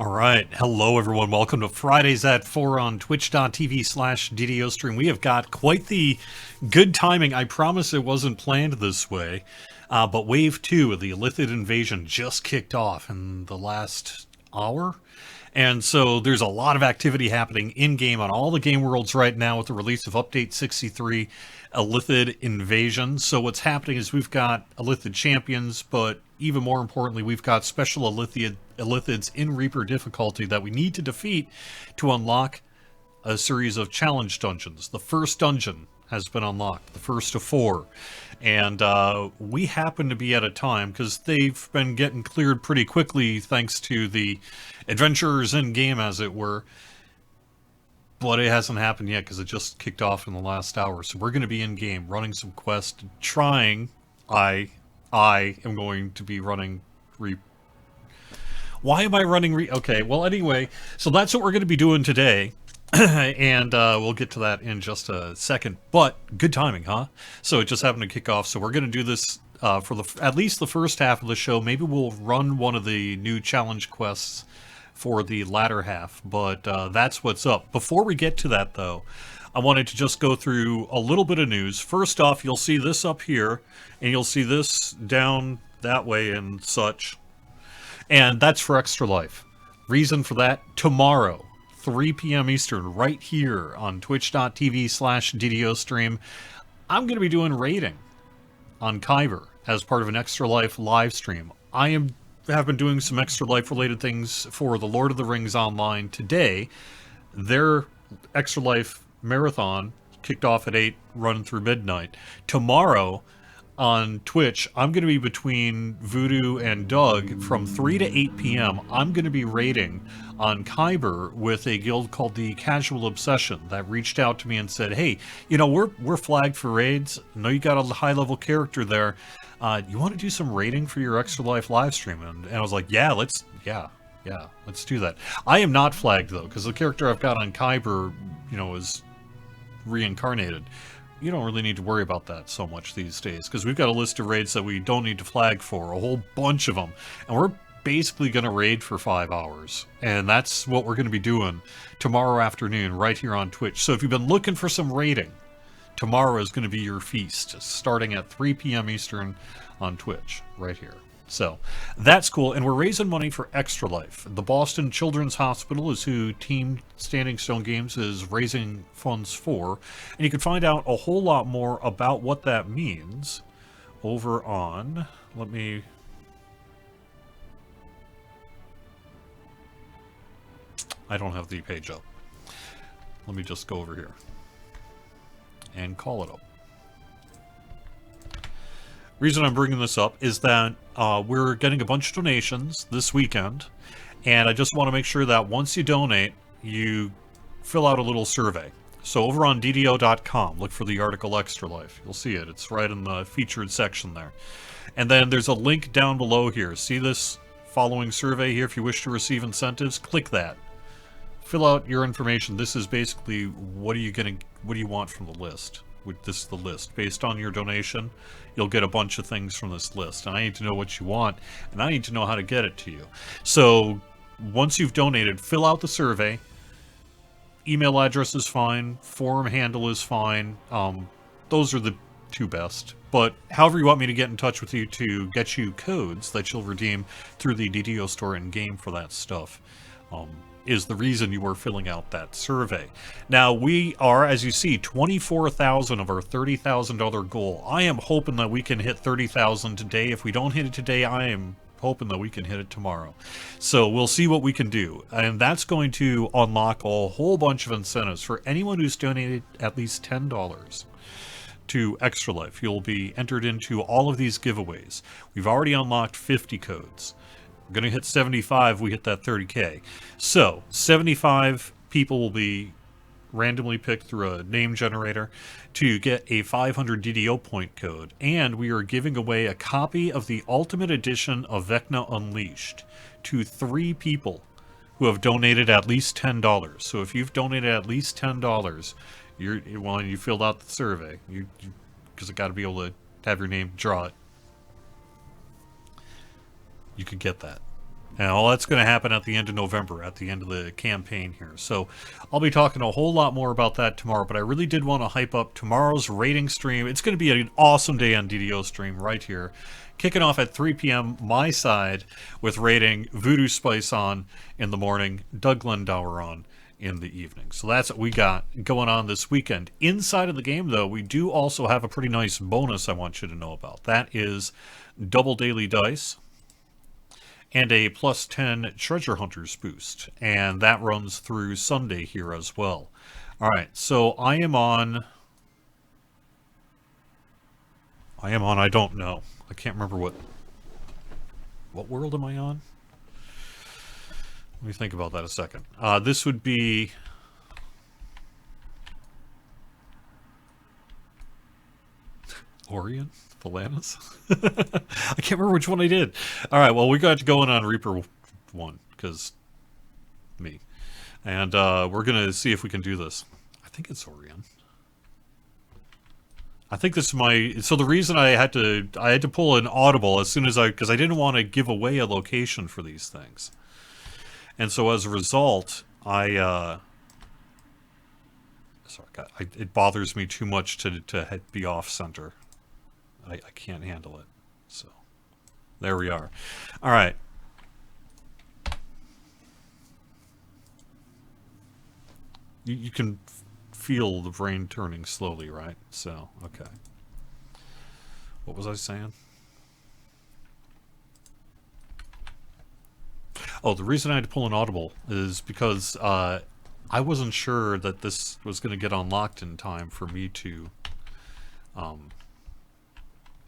All right. Hello, everyone. Welcome to Fridays at 4 on twitch.tv/DDO stream. We have got quite the good timing. I promise it wasn't planned this way. But Wave 2 of the Illithid invasion just kicked off in the last hour. And so there's a lot of activity happening in-game on all the game worlds right now with the release of Update 63, Illithid Invasion. So what's happening is we've got Illithid champions, but even more importantly, we've got special Illithids in Reaper difficulty that we need to defeat to unlock a series of challenge dungeons. The first dungeon has been unlocked, the first of 4. And we happen to be at a time, because they've been getting cleared pretty quickly thanks to the adventurers in-game, as it were. But it hasn't happened yet, because it just kicked off in the last hour. So we're going to be in-game, running some quests, trying... I am going to be running Why am I running Okay, well, anyway, so that's what we're going to be doing today. And we'll get to that in just a second. But good timing, huh? So it just happened to kick off. So we're going to do this for at least the first half of the show. Maybe we'll run one of the new challenge quests for the latter half. But that's what's up. Before we get to that, though, I wanted to just go through a little bit of news. First off, you'll see this up here, and you'll see this down that way and such. And that's for Extra Life. Reason for that, tomorrow, 3 p.m. Eastern, right here on twitch.tv/DDO stream, I'm going to be doing raiding on Kyber as part of an Extra Life live stream. I have been doing some Extra Life related things for the Lord of the Rings Online today. Their Extra Life marathon kicked off at 8, running through midnight. Tomorrow on Twitch, I'm going to be between Voodoo and Doug from 3 to 8 p.m. I'm going to be raiding on Kyber with a guild called the Casual Obsession that reached out to me and said, hey, you know, we're flagged for raids. I know you got a high-level character there. You want to do some raiding for your Extra Life live stream? And I was like, yeah, let's do that. I am not flagged, though, because the character I've got on Kyber, you know, is reincarnated. You don't really need to worry about that so much these days, because we've got a list of raids that we don't need to flag for, a whole bunch of them, and we're basically going to raid for 5 hours, and that's what we're going to be doing tomorrow afternoon right here on Twitch. So if you've been looking for some raiding, tomorrow is going to be your feast, starting at 3 p.m. Eastern on Twitch, right here. So, that's cool, and we're raising money for Extra Life. The Boston Children's Hospital is who Team Standing Stone Games is raising funds for, and you can find out a whole lot more about what that means over on... I don't have the page up. Let me just go over here and call it up. Reason I'm bringing this up is that we're getting a bunch of donations this weekend, and I just want to make sure that once you donate, you fill out a little survey. So over on DDO.com, look for the article Extra Life. You'll see it. It's right in the featured section there. And then there's a link down below here. See this following survey here? If you wish to receive incentives, click that. Fill out your information. This is basically what do you want from the list? This is the list. Based on your donation, you'll get a bunch of things from this list. And I need to know what you want, and I need to know how to get it to you. So once you've donated, fill out the survey. Email address is fine. Forum handle is fine. Those are the two best. But however you want me to get in touch with you to get you codes that you'll redeem through the DDO store in-game for that stuff, is the reason you are filling out that survey. Now, we are, as you see, 24,000 of our $30,000 goal. I am hoping that we can hit 30,000 today. If we don't hit it today, I am hoping that we can hit it tomorrow. So we'll see what we can do. And that's going to unlock a whole bunch of incentives for anyone who's donated at least $10 to Extra Life. You'll be entered into all of these giveaways. We've already unlocked 50 codes. We're going to hit 75, we hit that 30K. So, 75 people will be randomly picked through a name generator to get a 500 DDO point code. And we are giving away a copy of the Ultimate Edition of Vecna Unleashed to 3 people who have donated at least $10. So if you've donated at least $10, you filled out the survey, because I got to be able to have your name, draw it. You could get that. And all that's going to happen at the end of November, at the end of the campaign here. So I'll be talking a whole lot more about that tomorrow, but I really did want to hype up tomorrow's rating stream. It's going to be an awesome day on DDO stream right here. Kicking off at 3 p.m. my side with rating Voodoo Spice on in the morning, Doug Glendower on in the evening. So that's what we got going on this weekend. Inside of the game, though, we do also have a pretty nice bonus I want you to know about. That is double daily dice and a plus 10 treasure hunters boost, and that runs through Sunday here as well. All right, so I am on, I don't know. I can't remember what world am I on? Let me think about that a second. This would be Orion? Thalanis? I can't remember which one I did. All right, well, we got going on Reaper 1, because me. And we're going to see if we can do this. I think it's Orion. I think this is my... So the reason I had to pull an audible as soon as because I didn't want to give away a location for these things. And so as a result, it bothers me too much to be off-center. I can't handle it. So, there we are. All right. You can feel the brain turning slowly, right? So, okay. What was I saying? Oh, the reason I had to pull an audible is because I wasn't sure that this was going to get unlocked in time for me to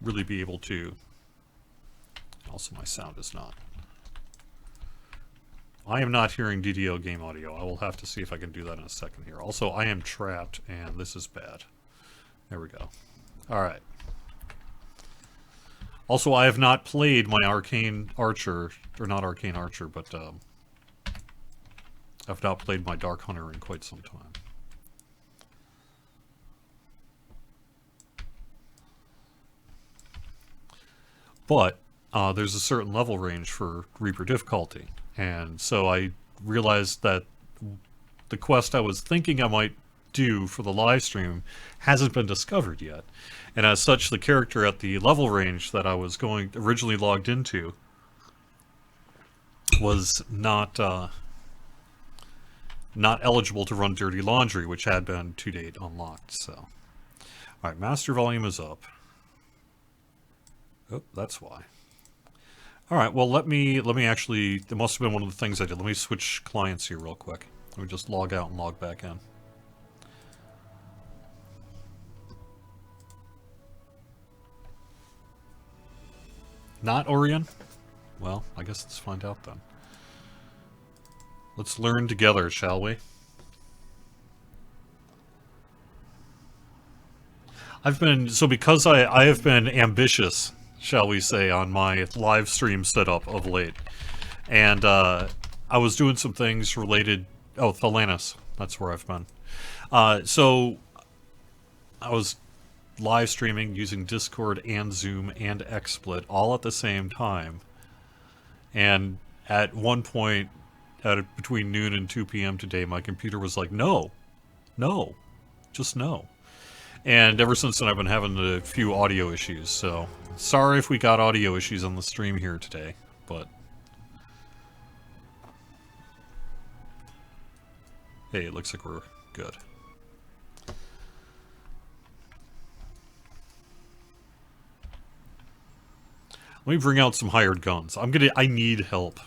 really be able to. Also, my sound is not. I am not hearing DDO game audio. I will have to see if I can do that in a second here. Also, I am trapped, and this is bad. There we go. All right. Also, I have not played my Arcane Archer, or not Arcane Archer, but I've not played my Dark Hunter in quite some time. But there's a certain level range for Reaper difficulty, and so I realized that the quest I was thinking I might do for the live stream hasn't been discovered yet, and as such, the character at the level range that I was originally logged into was not eligible to run Dirty Laundry, which had been to date unlocked. So, all right, master volume is up. Oh, that's why. All right, well, let me actually, it must have been one of the things I did. Let me switch clients here real quick. Let me just log out and log back in. Not Orion? Well, I guess let's find out then. Let's learn together, shall we? Because I have been ambitious, shall we say, on my live stream setup of late. And I was doing some things related... Oh, Thalanis. That's where I've been. So I was live streaming using Discord and Zoom and XSplit all at the same time. And at one point, between noon and 2 p.m. today, my computer was like, no, just no. And ever since then, I've been having a few audio issues, so sorry if we got audio issues on the stream here today, but hey, it looks like we're good. Let me bring out some hired guns. I need help.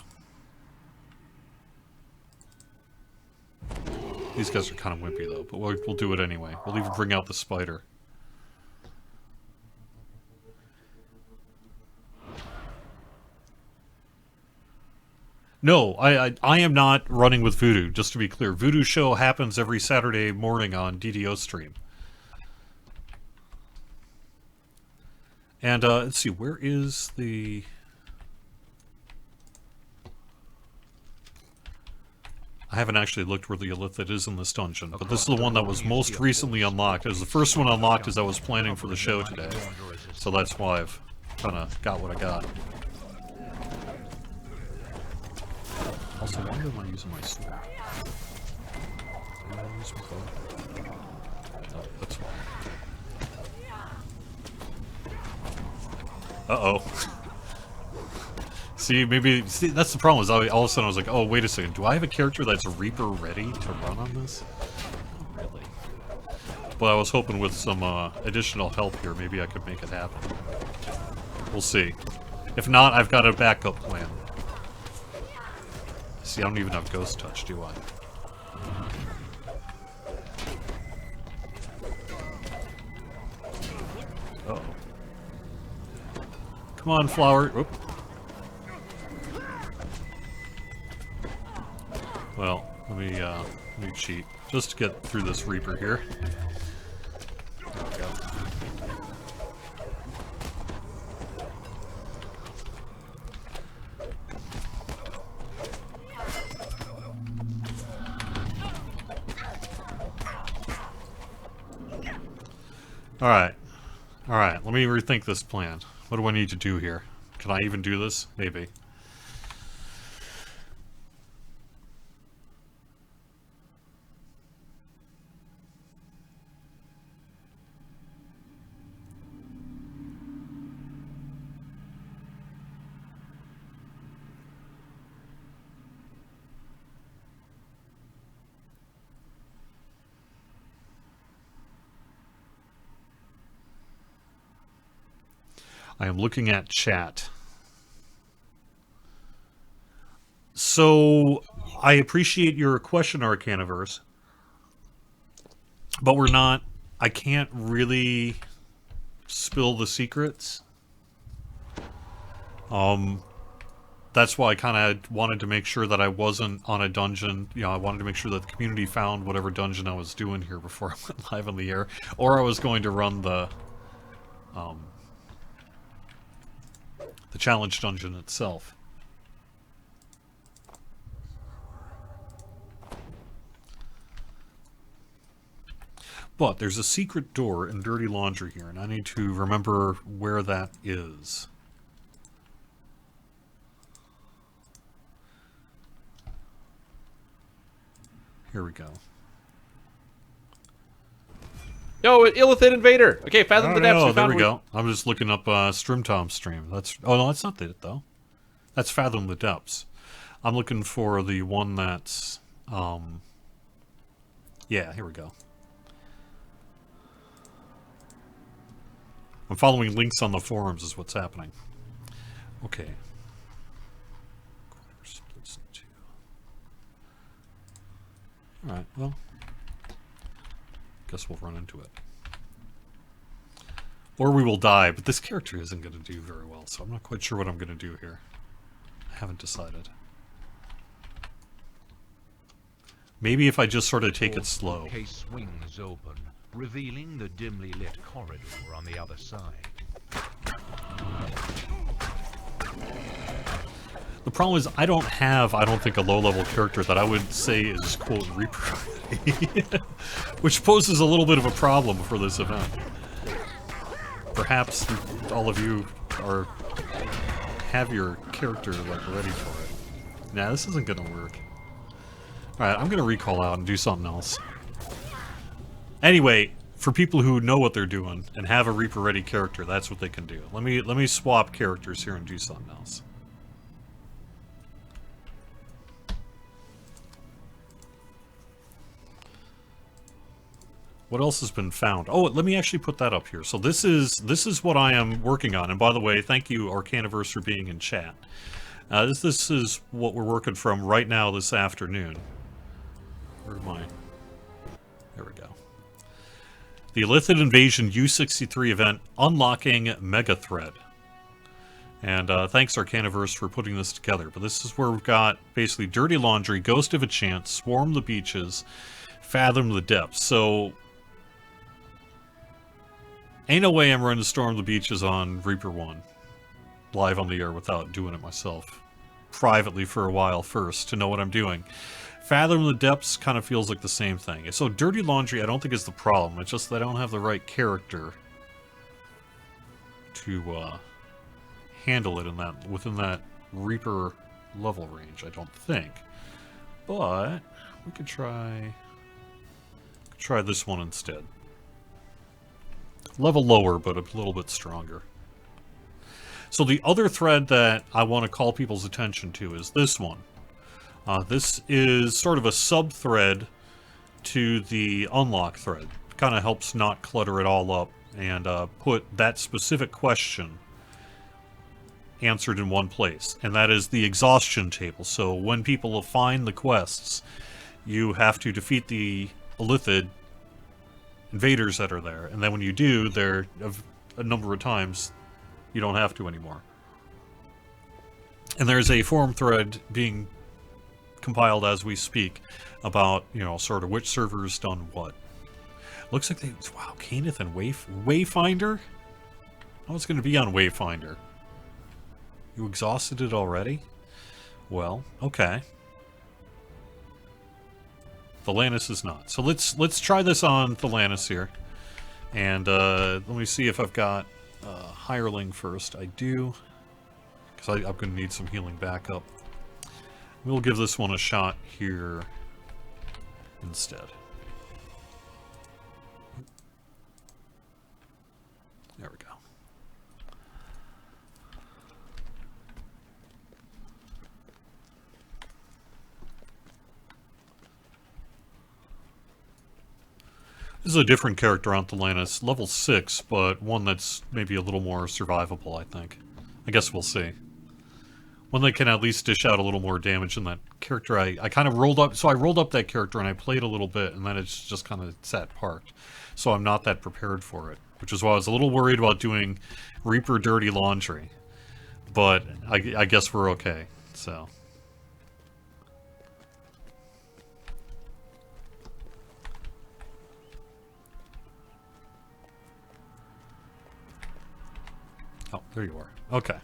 These guys are kind of wimpy though, but we'll do it anyway. We'll even bring out the spider. No, I am not running with Voodoo, just to be clear. Voodoo show happens every Saturday morning on DDO stream. And let's see, where is the... I haven't actually looked where the Illithid is in this dungeon, but this is the one that was most recently unlocked. It was the first one unlocked as I was planning for the show today. So that's why I've kind of got what I got. Also, why am I using my sword? Did I use my bow? No, that's fine. Uh-oh. See, that's the problem, is all of a sudden I was like, oh, wait a second, do I have a character that's Reaper ready to run on this? Not really. But I was hoping with some additional help here, maybe I could make it happen. We'll see. If not, I've got a backup plan. See, I don't even have Ghost Touch, do I? Uh-oh. Come on, flower. Oop. Well, let me cheat. Just to get through this Reaper here. There we go. Alright, let me rethink this plan. What do I need to do here? Can I even do this? Maybe. I am looking at chat. So, I appreciate your question, Arcaniverse, but we're not... I can't really spill the secrets. That's why I kind of wanted to make sure that I wasn't on a dungeon. You know, I wanted to make sure that the community found whatever dungeon I was doing here before I went live on the air. Or I was going to run the challenge dungeon itself. But there's a secret door in Dirty Laundry here, and I need to remember where that is. Here we go. Yo, Illithid Invader! Okay, Fathom the Depths. Oh, there we go. I'm just looking up Strimtom's stream. That's... Oh, no, that's not it, though. That's Fathom the Depths. I'm looking for the one that's... Yeah, here we go. I'm following links on the forums is what's happening. Okay. Alright, well... Guess we'll run into it. Or we will die, but this character isn't going to do very well, so I'm not quite sure what I'm going to do here. I haven't decided. Maybe if I just sort of take it slow. Case swings open, revealing the dimly lit corridor on the other side. The problem is I don't think, a low-level character that I would say is, quote, Reaper. Which poses a little bit of a problem for this event. Perhaps all of you have your character, like, ready for it. Nah, this isn't gonna work. Alright, I'm gonna recall out and do something else. Anyway, for people who know what they're doing and have a Reaper-ready character, that's what they can do. Let me swap characters here and do something else. What else has been found? Oh, let me actually put that up here. So this is what I am working on. And by the way, thank you, Arcaniverse, for being in chat. This is what we're working from right now this afternoon. Where am I? There we go. The Illithid Invasion U63 event, unlocking Mega Thread. And thanks, Arcaniverse, for putting this together. But this is where we've got basically Dirty Laundry, Ghost of a Chance, Swarm the Beaches, Fathom the Depths. So... ain't no way I'm running to Storm the Beaches on Reaper 1 live on the air without doing it myself privately for a while first to know what I'm doing. Fathom the Depths kind of feels like the same thing. So Dirty Laundry I don't think is the problem. It's just that I don't have the right character to handle it in that within that Reaper level range, I don't think. But we could try this one instead. Level lower, but a little bit stronger. So the other thread that I want to call people's attention to is this one. This is sort of a sub-thread to the unlock thread. Kind of helps not clutter it all up and put that specific question answered in one place. And that is the exhaustion table. So when people find the quests, you have to defeat the Illithid invaders that are there. And then when you do, there a number of times, you don't have to anymore. And there's a forum thread being compiled as we speak about, you know, sort of which server's done what. Looks like wow, Caneth and Wayfinder? Oh, it's going to be on Wayfinder. You exhausted it already? Well, okay. Thelanis is not. So let's try this on Thelanis here. And let me see if I've got Hireling first. I do. Because I'm going to need some healing backup. We'll give this one a shot here instead. There we go. This is a different character on Thelanis, level 6, but one that's maybe a little more survivable, I think. I guess we'll see. One that can at least dish out a little more damage than that character. I kind of rolled up, so I rolled up that character and I played a little bit, and then it's just kind of sat parked. So I'm not that prepared for it, which is why I was a little worried about doing Reaper Dirty Laundry. But I guess we're okay, so... Oh, there you are. Okay.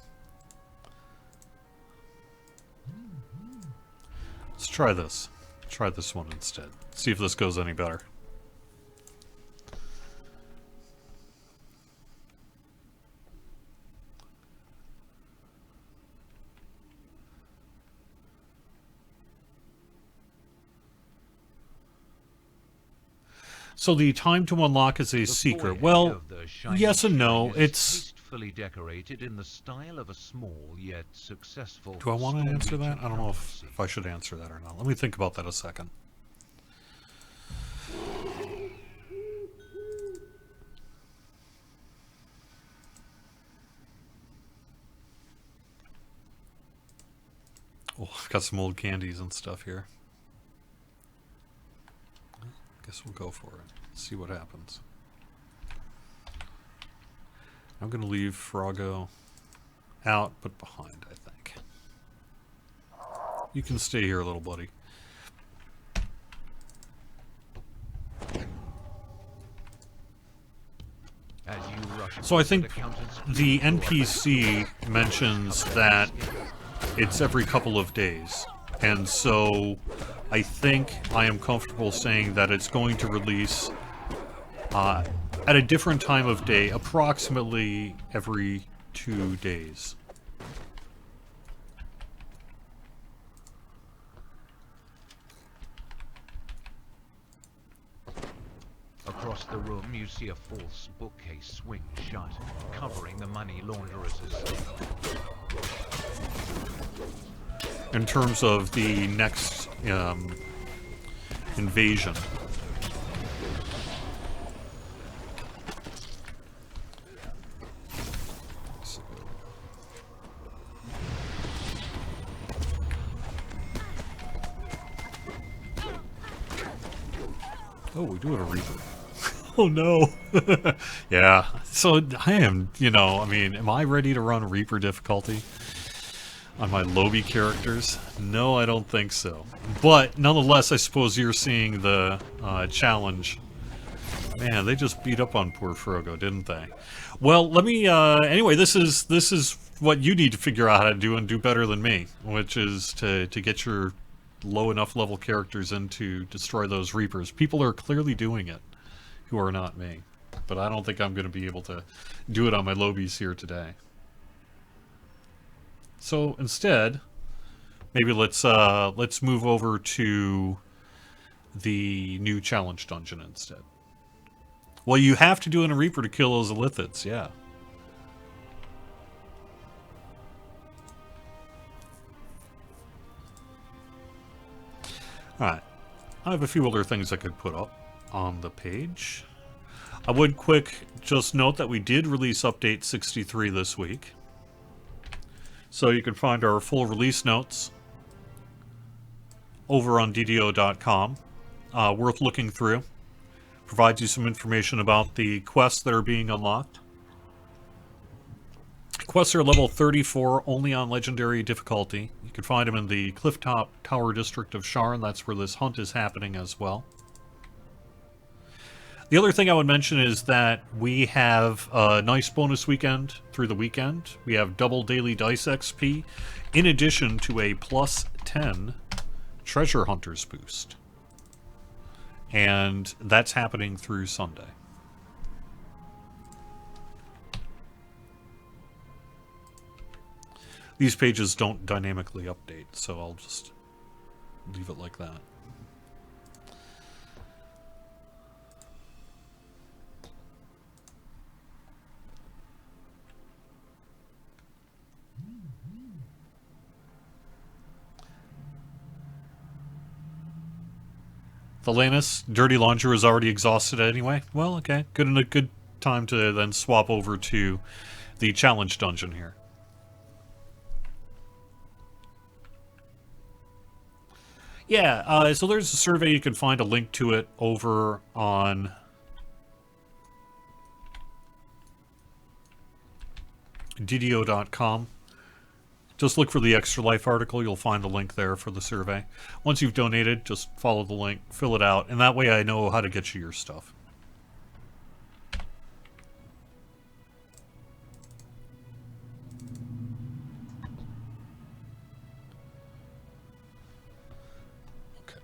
Let's try this. Try this one instead. See if this goes any better. So the time to unlock is a secret. Well, yes and no. It's tastefully decorated in the style of a small yet successful. Do I want to answer that? I don't know if I should answer that or not. Let me think about that a second. Oh, I've got some old candies and stuff here. Guess we'll go for it. See what happens. I'm going to leave Froggo out, but behind, I think. You can stay here, little buddy. So I think the NPC mentions that it's every couple of days. And so I think I am comfortable saying that it's going to release at a different time of day, approximately every 2 days. Across the room, you see a false bookcase swing shut, covering the money launderers. In terms of the next invasion. Oh, we do have a Reaper. Oh no. Yeah. So I am, you know, I mean, am I ready to run Reaper difficulty on my Lobby characters? No, I don't think so. But nonetheless, I suppose you're seeing the challenge. Man, they just beat up on poor Froggo, didn't they? Well, let me anyway, this is what you need to figure out how to do and do better than me, which is to get your low enough level characters in to destroy those Reapers. People are clearly doing it who are not me. But I don't think I'm going to be able to do it on my Lobies here today. So instead, Maybe let's move over to the new challenge dungeon instead. Well, you have to do in a Reaper to kill those Illithids, yeah. Alright. I have a few other things I could put up on the page. I would just note that we did release update 63 this week. So you can find our full release notes over on DDO.com. Worth looking through. Provides you some information about the quests that are being unlocked. Quests are level 34, only on legendary difficulty. You can find them in the Clifftop Tower district of Sharn. That's where this hunt is happening as well. The other thing I would mention is that we have a nice bonus weekend through the weekend. We have double daily dice XP, in addition to a plus 10 treasure hunters boost. And that's happening through Sunday. These pages don't dynamically update, so I'll just leave it like that. Thalanus, Dirty Laundry is already exhausted anyway. Well, okay. Good time to then swap over to the challenge dungeon here. Yeah, so there's a survey. You can find a link to it over on DDO.com. Just look for the Extra Life article. You'll find the link there for the survey. Once you've donated, just follow the link, fill it out, and that way I know how to get you your stuff. Okay.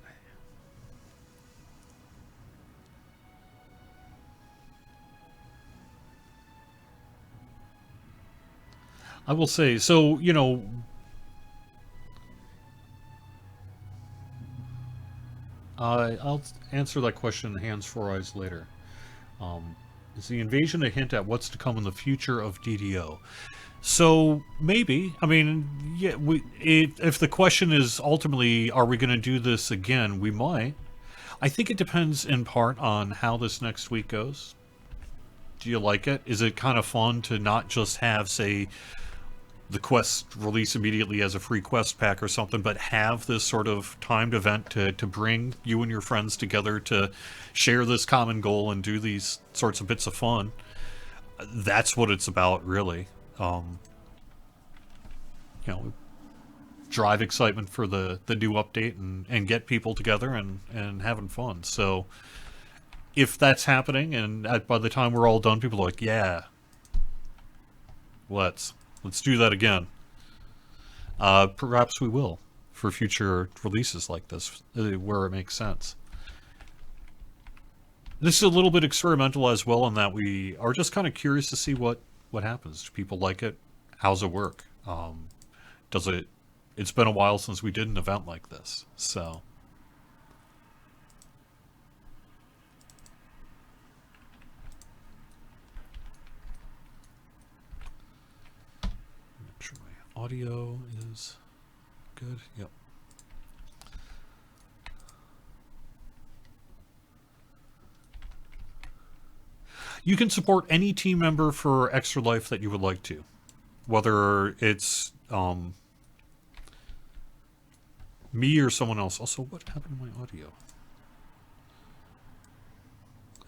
I will say, so, you know, I'll answer that question hands, four eyes later. Is the invasion a hint at what's to come in the future of DDO? So, maybe. I mean, yeah, if the question is ultimately, are we going to do this again, we might. I think it depends in part on how this next week goes. Do you like it? Is it kind of fun to not just have, say, the quest release immediately as a free quest pack or something, but have this sort of timed event to bring you and your friends together to share this common goal and do these sorts of bits of fun? That's what it's about, really. You know, drive excitement for the new update and get people together and having fun. So if that's happening, and by the time we're all done, people are like, yeah, let's do that again. Perhaps we will for future releases like this, where it makes sense. This is a little bit experimental as well in that we are just kind of curious to see what happens. Do people like it? How's it work? It's been a while since we did an event like this, so. Make sure my audio is good. Yep. You can support any team member for Extra Life that you would like to. Whether it's me or someone else. Also, what happened to my audio?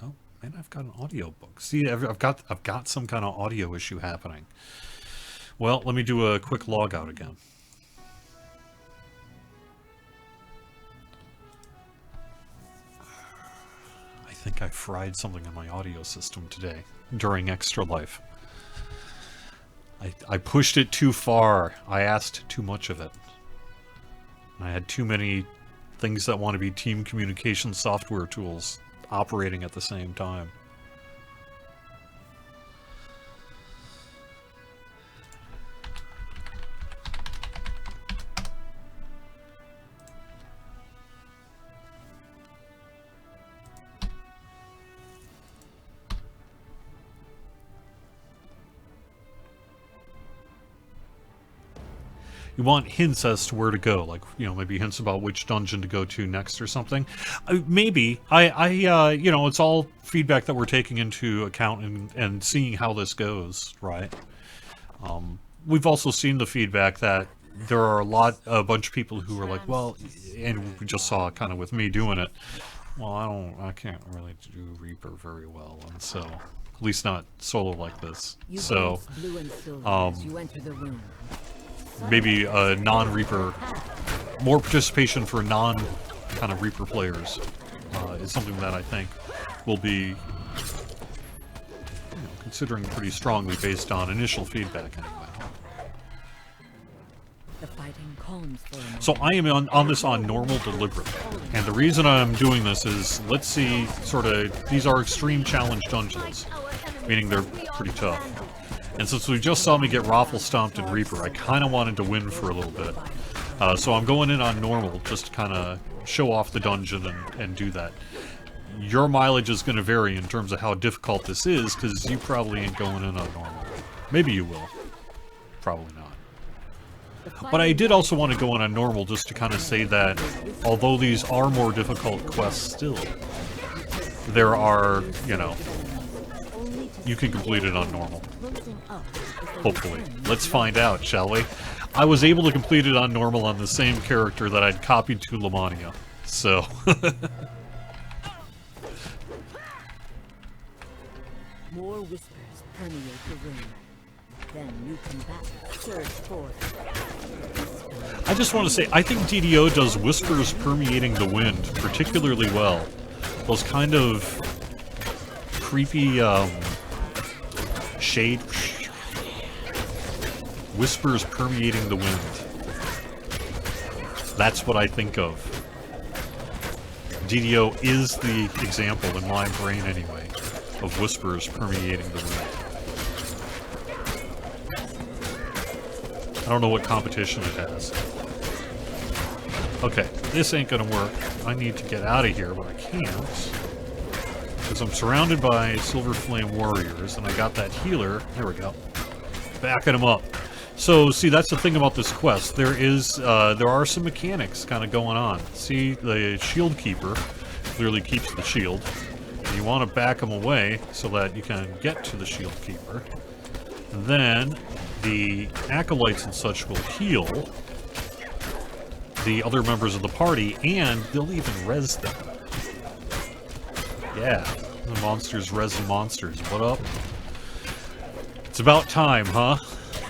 Oh, man, I've got an audio book. See, I've got some kind of audio issue happening. Well, let me do a quick log out again. I think I fried something in my audio system today during Extra Life. I pushed it too far. I asked too much of it. I had too many things that want to be team communication software tools operating at the same time. you want hints as to where to go, like, you know, maybe hints about which dungeon to go to next or something. Maybe. You know, it's all feedback that we're taking into account and seeing how this goes, right? We've also seen the feedback that there are a bunch of people who are like, well, and we just saw kind of with me doing it, well, I can't really do Reaper very well, and so, at least not solo like this. So, maybe a non-Reaper, more participation for non-kind of Reaper players is something that I think will be, you know, considering pretty strongly based on initial feedback anyway. The fighting calms for a moment. So I am on this on normal deliberately, and the reason I'm doing this is, let's see, sort of, these are extreme challenge dungeons, meaning they're pretty tough. And since we just saw me get raffle stomped in Reaper, I kind of wanted to win for a little bit. So I'm going in on normal, just to kind of show off the dungeon and do that. Your mileage is going to vary in terms of how difficult this is, because you probably ain't going in on normal. Maybe you will. Probably not. But I did also want to go in on normal just to kind of say that, although these are more difficult quests still, there are, you know, you can complete it on normal. Hopefully. Let's find out, shall we? I was able to complete it on normal on the same character that I'd copied to Lamania, so... More whispers permeate the room. Then new combatants surge forth. I just want to say, I think DDO does whispers permeating the wind particularly well. Those kind of creepy, shade... whispers permeating the wind. That's what I think of. DDO is the example, in my brain anyway, of whispers permeating the wind. I don't know what competition it has. Okay, this ain't gonna work. I need to get out of here, but I can't. Because I'm surrounded by Silver Flame Warriors, and I got that healer. There we go. Backing him up. So, see, that's the thing about this quest. There are some mechanics kind of going on. See, the Shield Keeper clearly keeps the shield. And you want to back him away so that you can get to the Shield Keeper. Then, the Acolytes and such will heal the other members of the party, and they'll even res them. Yeah, the monsters res the monsters. What up? It's about time, huh?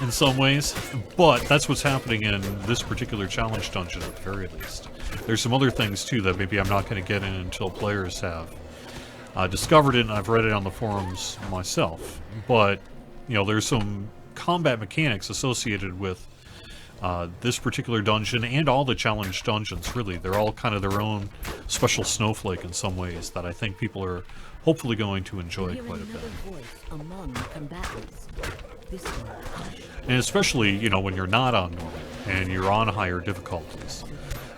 In some ways, but that's what's happening in this particular challenge dungeon at the very least. There's some other things too that maybe I'm not going to get in until players have discovered it, and I've read it on the forums myself. But, you know, there's some combat mechanics associated with this particular dungeon and all the challenge dungeons, really. They're all kind of their own special snowflake in some ways that I think people are hopefully going to enjoy quite a bit. Among the combatants. And especially, you know, when you're not on normal and you're on higher difficulties,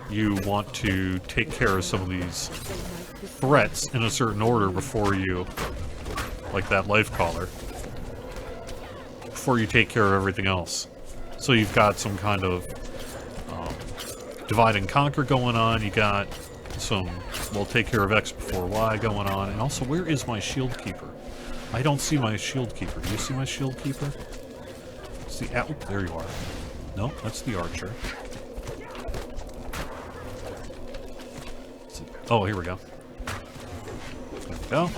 you want to take care of some of these threats in a certain order before you, like that life caller, before you take care of everything else. So you've got some kind of divide and conquer going on, you got some, well, take care of X before Y going on, and also, where is my Shield Keeper? I don't see my Shield Keeper. Do you see my Shield Keeper? It's the... Oh, there you are. No, that's the Archer. Oh, here we go. There we go.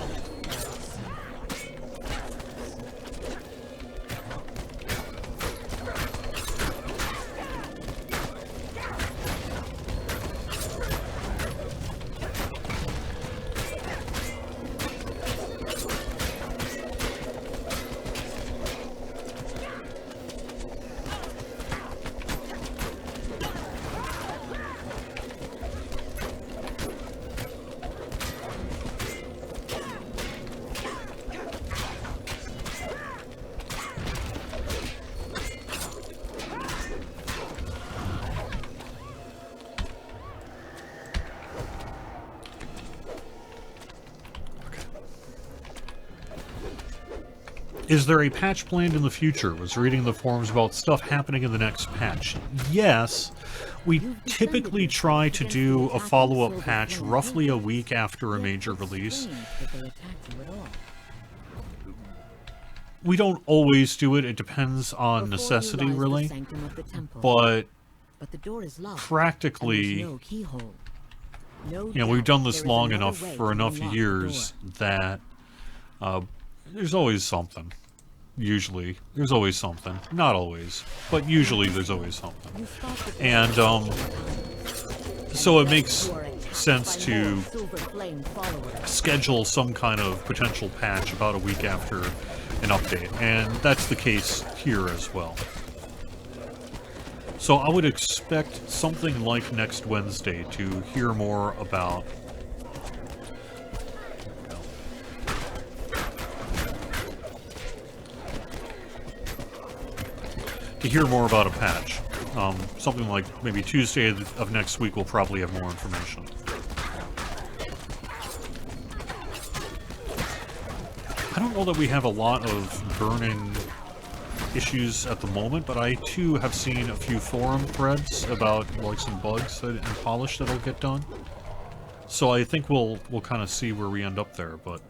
Is there a patch planned in the future? Was reading the forums about stuff happening in the next patch. Yes, we typically try to do a follow-up patch roughly a week after a major release. We don't always do it. It depends on necessity, really. But practically, you know, we've done this long enough for enough years that there's always something. Usually. There's always something. Not always. But usually there's always something. And, so it makes sense to schedule some kind of potential patch about a week after an update. And that's the case here as well. So I would expect something like next Wednesday to hear more about a patch. Something like maybe Tuesday of next week we'll probably have more information. I don't know that we have a lot of burning issues at the moment, but I too have seen a few forum threads about like some bugs and polish that'll get done. So I think we'll kind of see where we end up there, but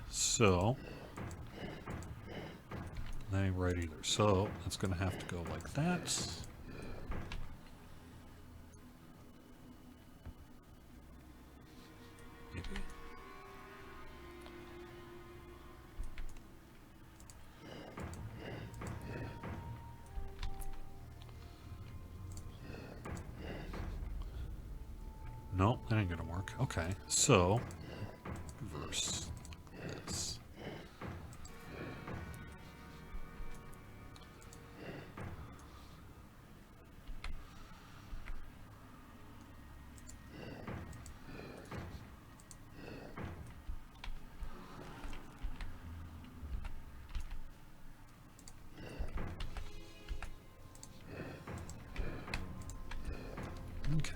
so, that ain't right either. So, that's going to have to go like that. Maybe. No, that ain't going to work. Okay, so, reverse. Okay.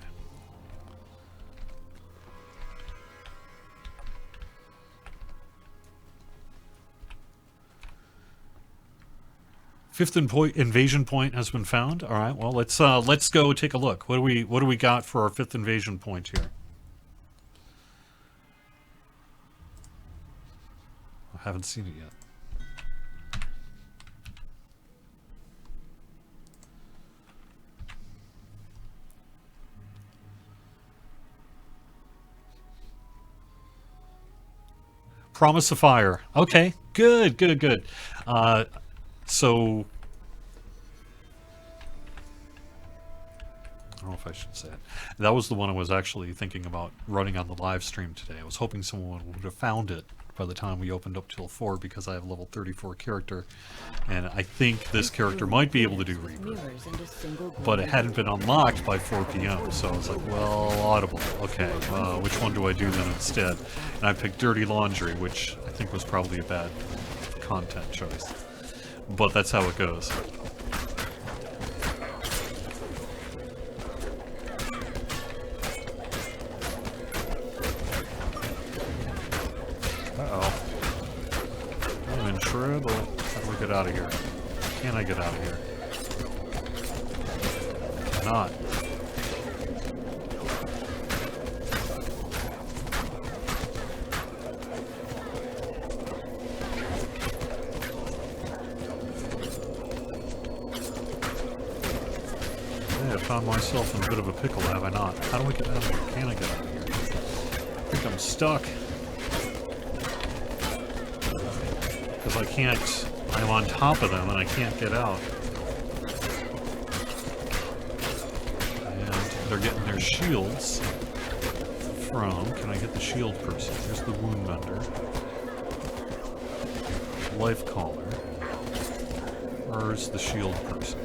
Fifth invasion point has been found. All right. Well, let's go take a look. What do we got for our fifth invasion point here? I haven't seen it yet. Promise of fire. Okay, good. So, I don't know if I should say it. That was the one I was actually thinking about running on the live stream today. I was hoping someone would have found it by the time we opened up till 4 because I have a level 34 character. And I think this character might be able to do Reaper. But it hadn't been unlocked by 4 p.m. So I was like, well, Audible. Okay, which one do I do then instead? And I picked Dirty Laundry, which I think was probably a bad content choice. But that's how it goes. Uh-oh. I'm in trouble. How do we get out of here? Can I get out of here? Not. I found myself in a bit of a pickle, have I not? How do I get out of here? Can I get out of here? I think I'm stuck. Because I can't... I'm on top of them and I can't get out. And they're getting their shields from... Can I get the shield person? Here's the wound mender. Life caller. Where's the shield person?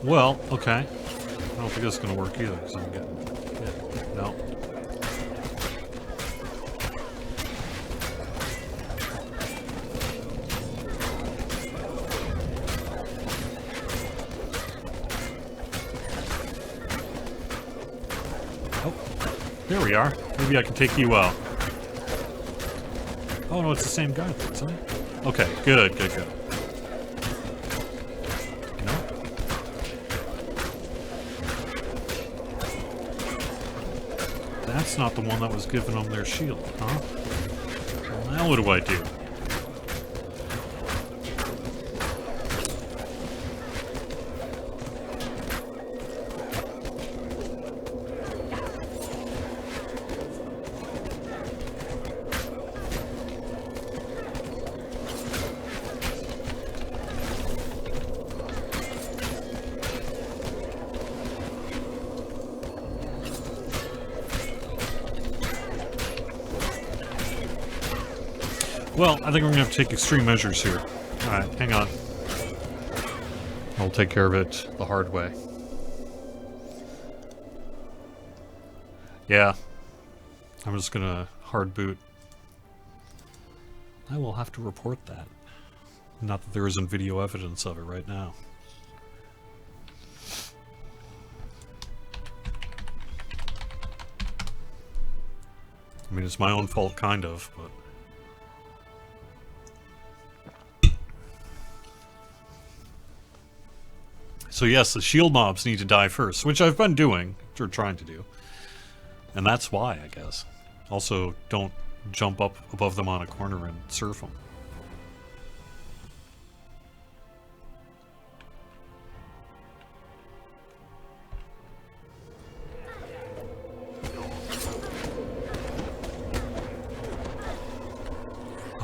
Well, okay. I don't think that's going to work either, because I'm getting... Yeah, no. Oh, there we are. Maybe I can take you out. Oh, no, it's the same guy, isn't it? Okay, good, good, good. No? That's not the one that was giving them their shield, huh? Well, now what do I do? Well, I think we're going to have to take extreme measures here. Alright, hang on. I'll take care of it the hard way. Yeah. I'm just going to hard boot. I will have to report that. Not that there isn't video evidence of it right now. I mean, it's my own fault, kind of, but... So yes, the shield mobs need to die first, which I've been doing, or trying to do. And that's why, I guess. Also, don't jump up above them on a corner and surf them.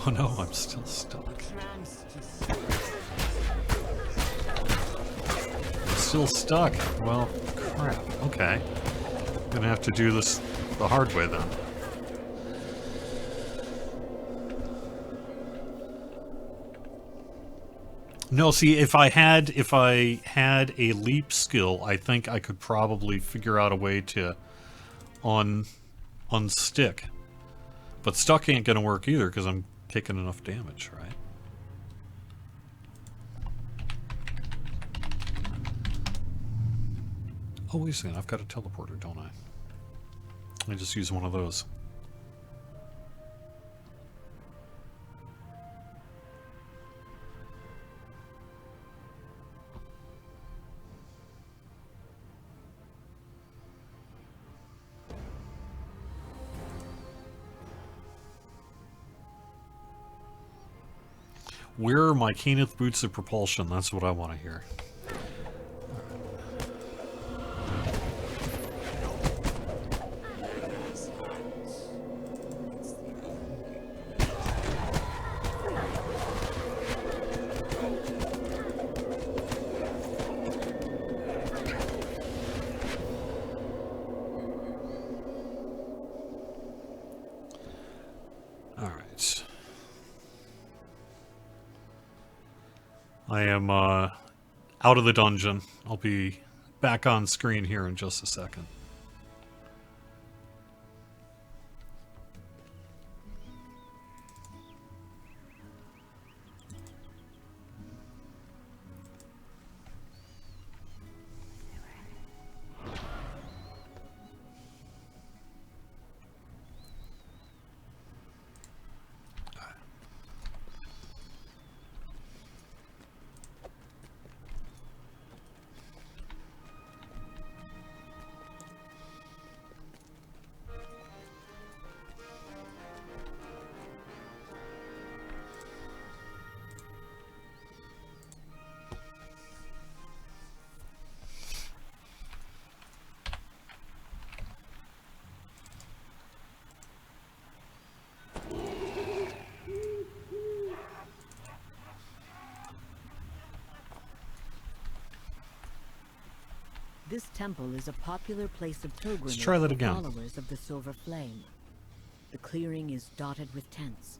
Oh no, I'm still stuck. Still stuck. Well, crap. Okay. Gonna have to do this the hard way then. No, see, if I had a leap skill, I think I could probably figure out a way to unstick. But stuck ain't gonna work either because I'm taking enough damage, right? Oh, wait a second, I've got a teleporter, don't I? I just use one of those. Where are my Kenneth boots of propulsion? That's what I want to hear. I am out of the dungeon. I'll be back on screen here in just a second. This temple is a popular place of pilgrimage try that for again. followers of the Silver Flame. The clearing is dotted with tents,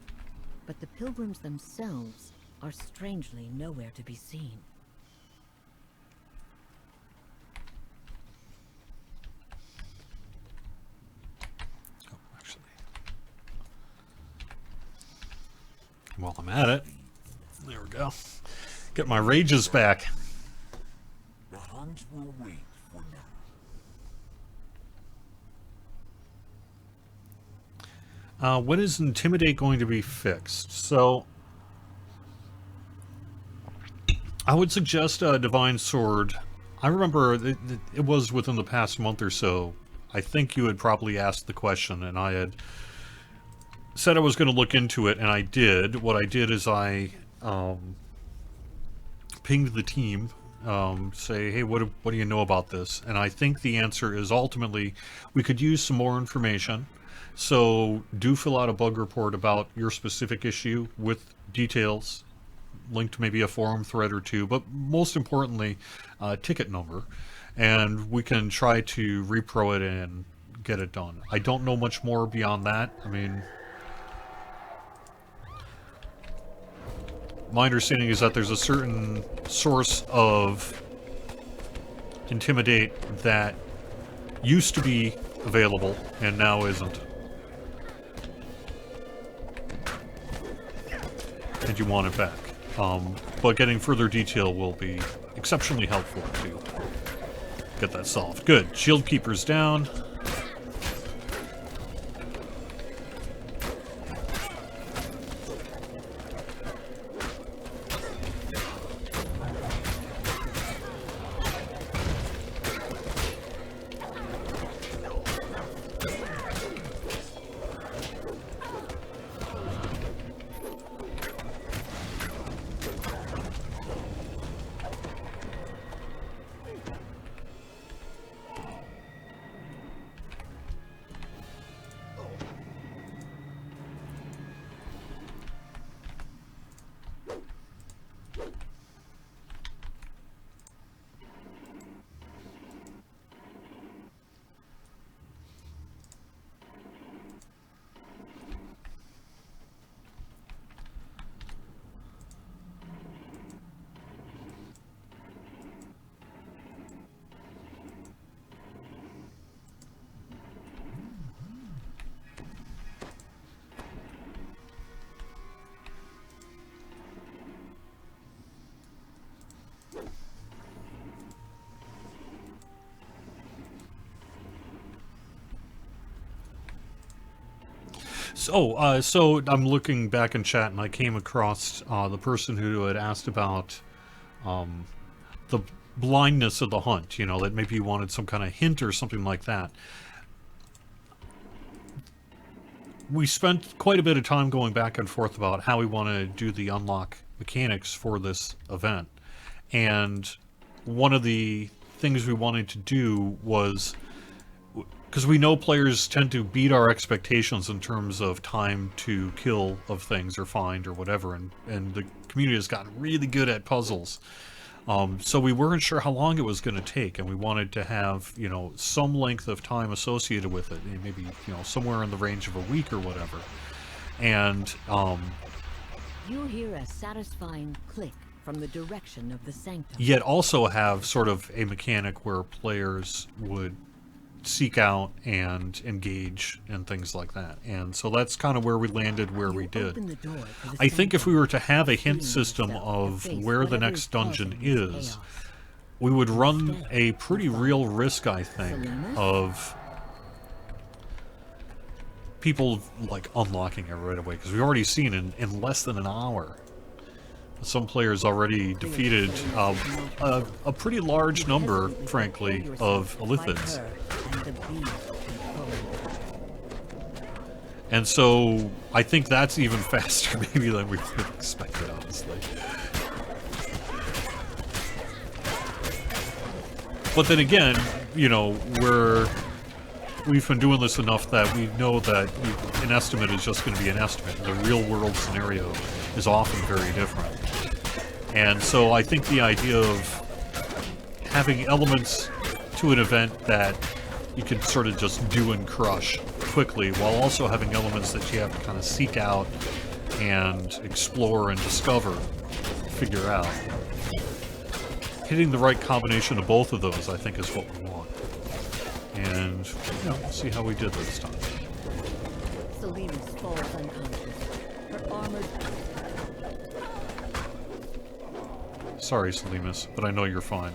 but the pilgrims themselves are strangely nowhere to be seen. While I'm at it, there we go. Get my rages back. The hunt will wait for now. When is Intimidate going to be fixed? So, I would suggest Divine Sword. I remember it was within the past month or so. I think you had probably asked the question, and I had said I was going to look into it, and I did. What I did is I pinged the team, say, hey, what do you know about this? And I think the answer is ultimately we could use some more information. So do fill out a bug report about your specific issue with details, linked to maybe a forum thread or two, but most importantly, ticket number. And we can try to repro it and get it done. I don't know much more beyond that. I mean, my understanding is that there's a certain source of Intimidate that used to be available and now isn't. And you want it back. But getting further detail will be exceptionally helpful to get that solved. Good. Shield Keeper's down. So I'm looking back in chat and I came across the person who had asked about the blindness of the hunt, you know, that maybe you wanted some kind of hint or something like that. We spent quite a bit of time going back and forth about how we want to do the unlock mechanics for this event. And one of the things we wanted to do was, because we know players tend to beat our expectations in terms of time to kill of things or find or whatever, and the community has gotten really good at puzzles. So we weren't sure how long it was going to take, and we wanted to have, you know, some length of time associated with it, maybe, you know, somewhere in the range of a week or whatever. And You hear a satisfying click from the direction of the sanctum. yet also have sort of a mechanic where players would seek out and engage and things like that. And so that's kind of where we landed where we did. Open the door to the I think if sanctum, we were to have a hint feeling system yourself of to face where the whatever next is dungeon causing this is, chaos. we would run Instead, a pretty you real find risk, I think, Selena? of people like unlocking it right away, because we've already seen in less than an hour some players already defeated a pretty large number, frankly, of Illithids. And so I think that's even faster maybe than we would have expected, honestly. But then again, you know, we've been doing this enough that we know that an estimate is just going to be an estimate. The real world scenario is often very different. And so I think the idea of having elements to an event that you can sort of just do and crush quickly, while also having elements that you have to kind of seek out and explore and discover, figure out. Hitting the right combination of both of those, I think, is what we want. And, you know, we'll see how we did this time. Selena's falls unconscious. Her armor Sorry, Salimus, but I know you're fine.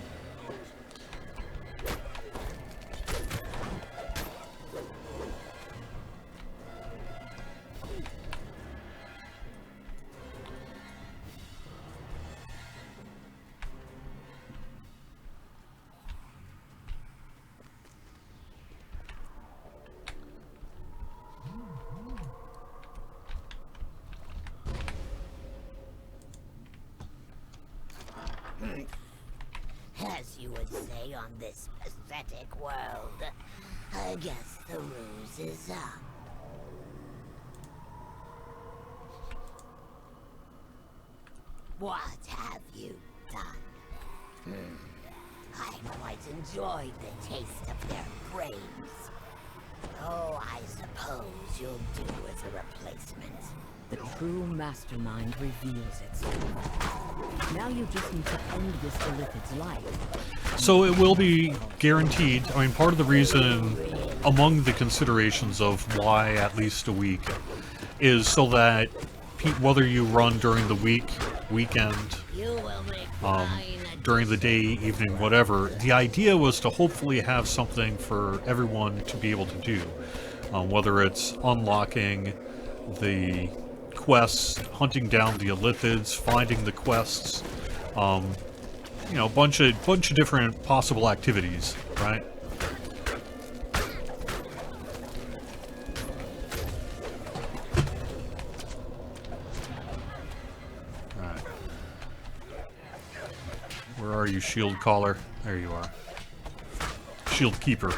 As you would say on this pathetic world, I guess the ruse is up. What have you done? I quite enjoyed the taste of their brains. Oh, I suppose you'll do as a replacement. The true mastermind reveals itself. Now you just need to end this Illithid's life. So it will be guaranteed. I mean, part of the reason, among the considerations of why at least a week, is so that whether you run during the week, weekend, during the day, evening, whatever, the idea was to hopefully have something for everyone to be able to do. Whether it's unlocking the quests, hunting down the Illithids, finding the quests, you know, bunch of different possible activities, right? Alright. Where are you, Shield Caller? There you are. Shield Keeper.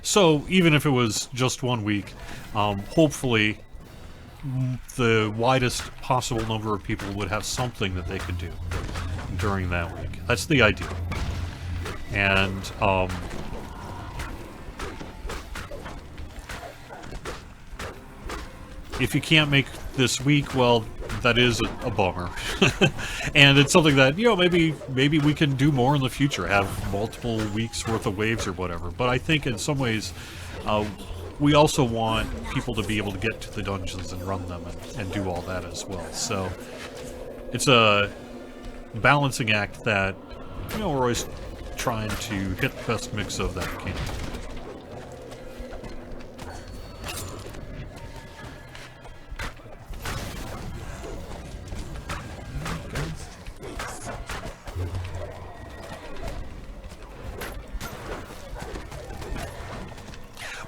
So, even if it was just 1 week, hopefully the widest possible number of people would have something that they could do during that week. That's the idea. And, if you can't make this week, well, that is a bummer. And it's something that, you know, maybe we can do more in the future, have multiple weeks worth of waves or whatever. But I think in some ways, we also want people to be able to get to the dungeons and run them and do all that as well. So it's a balancing act that, you know, we're always trying to hit the best mix of that we can.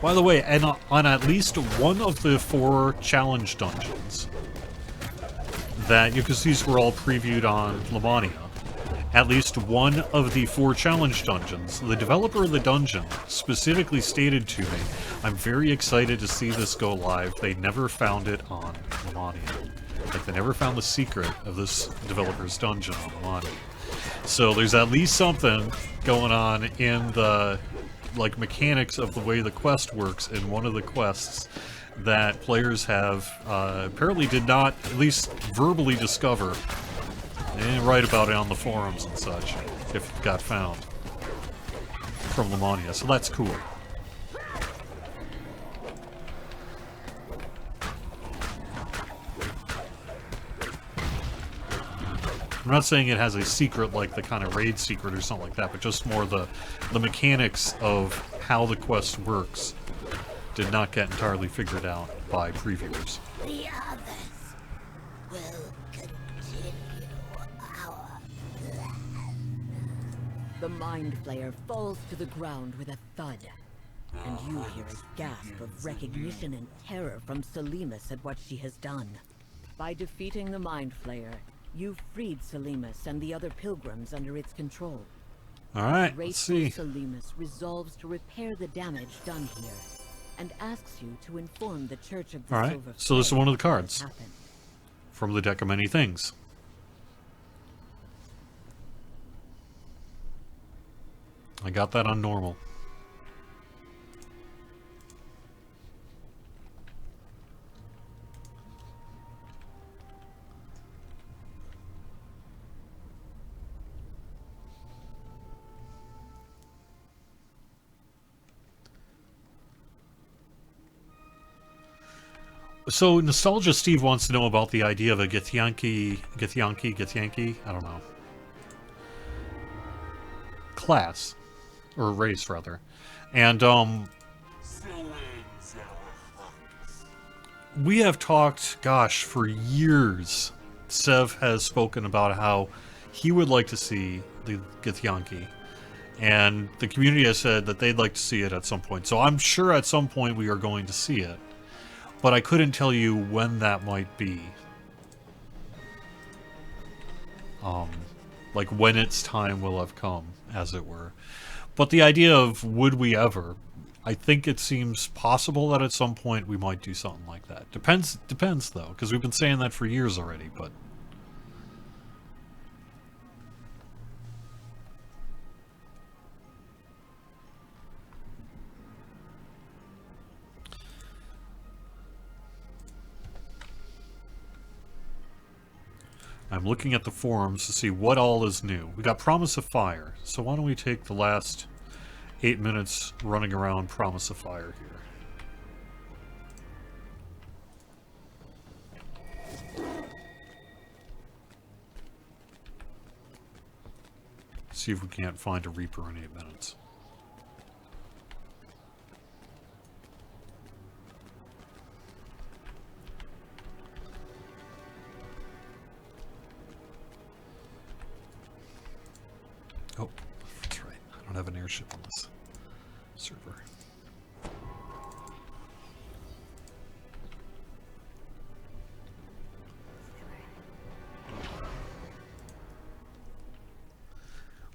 By the way, and on at least one of the 4 challenge dungeons that, because these were all previewed on Lamania, at least one of the 4 challenge dungeons, the developer of the dungeon specifically stated to me, I'm very excited to see this go live. They never found it on Lamania. Like, they never found the secret of this developer's dungeon on Lamania. So there's at least something going on in the, like, mechanics of the way the quest works in one of the quests that players have apparently did not at least verbally discover. They didn't write about it on the forums and such, if it got found from Lamania, so that's cool. I'm not saying it has a secret like the kind of raid secret or something like that, but just more the mechanics of how the quest works did not get entirely figured out by previewers. The others will continue our plan. The Mind Flayer falls to the ground with a thud, and you hear a gasp of recognition and terror from Salimus at what she has done. By defeating the Mind Flayer, you've freed Salimus and the other pilgrims under its control. Alright, let's see. Salimus resolves to repair the damage done here, and asks you to inform the Church of the Alright, Silver so this is one of the Flame cards what happened. from the deck of many things. I got that on normal. So, Nostalgia Steve wants to know about the idea of a Githyanki, I don't know. Class. Or race, rather. And, we have talked, gosh, for years. Sev has spoken about how he would like to see the Githyanki. And the community has said that they'd like to see it at some point. So I'm sure at some point we are going to see it. But I couldn't tell you when that might be. Like when its time will have come, as it were. But the idea of would we ever, I think it seems possible that at some point we might do something like that. Depends though, because we've been saying that for years already, but... I'm looking at the forums to see what all is new. We got Promise of Fire, so why don't we take the last 8 minutes running around Promise of Fire here. See if we can't find a Reaper in 8 minutes. Oh, that's right. I don't have an airship on this server.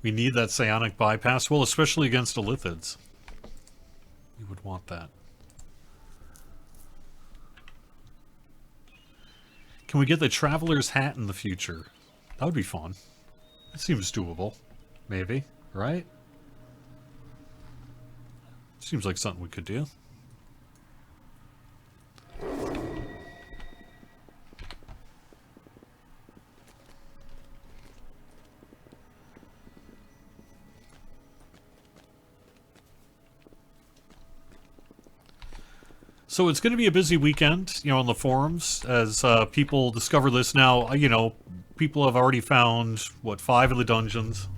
We need that psionic bypass. Well, especially against Illithids. You would want that. Can we get the Traveler's Hat in the future? That would be fun. It seems doable. Maybe, right? Seems like something we could do. So it's going to be a busy weekend, you know, on the forums as people discover this now. You know, people have already found, what, 5 of the dungeons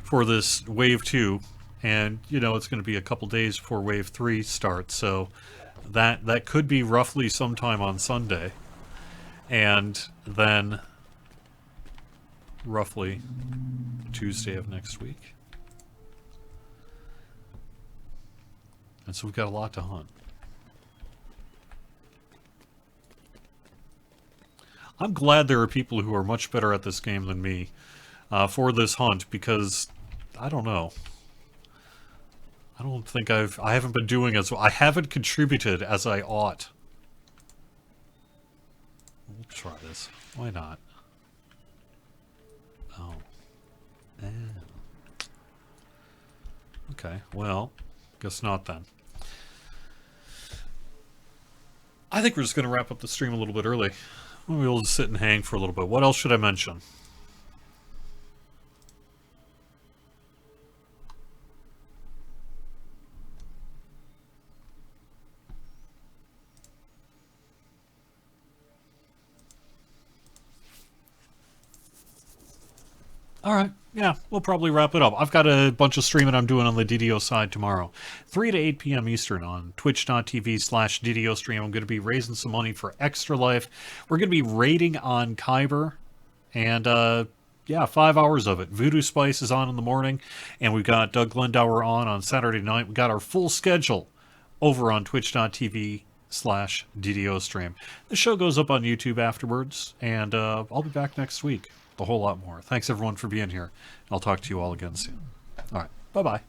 for this Wave 2, and, you know, it's going to be a couple days before Wave 3 starts, so that could be roughly sometime on Sunday, and then roughly Tuesday of next week. And so we've got a lot to hunt. I'm glad there are people who are much better at this game than me for this hunt, because I don't know. I don't think I haven't been doing as well. I haven't contributed as I ought. We'll try this. Why not? Oh. Okay, well, guess not then. I think we're just going to wrap up the stream a little bit early. We'll just sit and hang for a little bit. What else should I mention? Alright, yeah, we'll probably wrap it up. I've got a bunch of streaming I'm doing on the DDO side tomorrow. 3 to 8 p.m. Eastern on twitch.tv/DDO stream. I'm going to be raising some money for Extra Life. We're going to be raiding on Kyber. And, yeah, 5 hours of it. Voodoo Spice is on in the morning. And we've got Doug Glendower on Saturday night. We've got our full schedule over on twitch.tv/DDO stream. The show goes up on YouTube afterwards. And I'll be back next week. A whole lot more. Thanks everyone for being here. I'll talk to you all again soon. All right. Bye-bye.